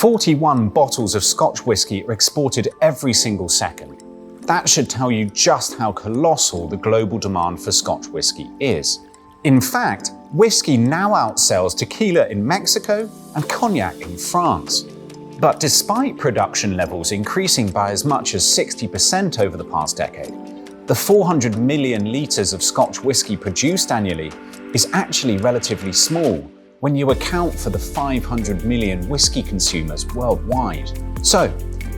41 bottles of Scotch whisky are exported every single second. That should tell you just how colossal the global demand for Scotch whisky is. In fact, whisky now outsells tequila in Mexico and cognac in France. But despite production levels increasing by as much as 60% over the past decade, the 400 million litres of Scotch whisky produced annually is actually relatively small when you account for the 500 million whisky consumers worldwide. So,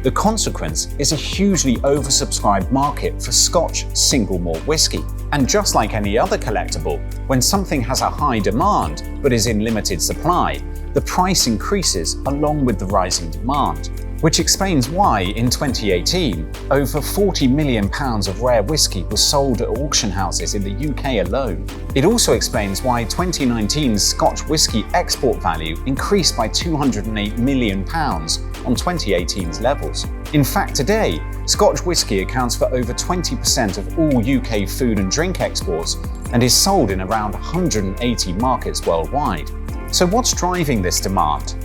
the consequence is a hugely oversubscribed market for Scotch single malt whisky. And just like any other collectible, when something has a high demand but is in limited supply, the price increases along with the rising demand. Which explains why, in 2018, over £40 million of rare whisky was sold at auction houses in the UK alone. It also explains why 2019's Scotch whisky export value increased by £208 million on 2018's levels. In fact, today, Scotch whisky accounts for over 20% of all UK food and drink exports and is sold in around 180 markets worldwide. So what's driving this demand?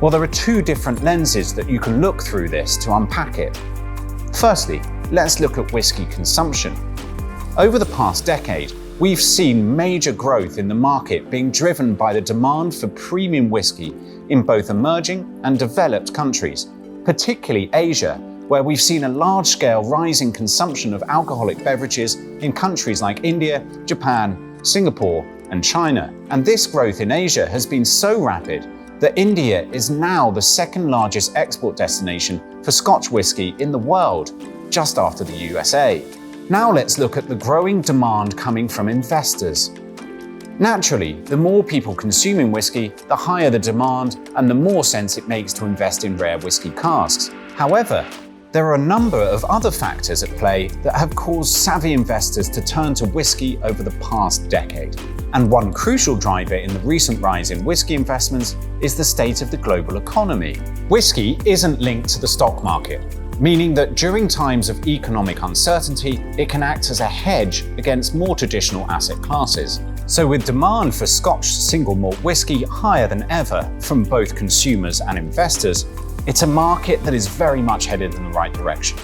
Well, there are two different lenses that you can look through this to unpack it. Firstly, let's look at whisky consumption. Over the past decade, we've seen major growth in the market being driven by the demand for premium whisky in both emerging and developed countries, particularly Asia, where we've seen a large-scale rise in consumption of alcoholic beverages in countries like India, Japan, Singapore, and China. And this growth in Asia has been so rapid that India is now the second largest export destination for Scotch whisky in the world, just after the USA. Now let's look at the growing demand coming from investors. Naturally, the more people consuming whisky, the higher the demand and the more sense it makes to invest in rare whisky casks. However, there are a number of other factors at play that have caused savvy investors to turn to whisky over the past decade. And one crucial driver in the recent rise in whisky investments is the state of the global economy. Whisky isn't linked to the stock market, meaning that during times of economic uncertainty, it can act as a hedge against more traditional asset classes. So with demand for Scotch single malt whisky higher than ever from both consumers and investors, it's a market that is very much headed in the right direction.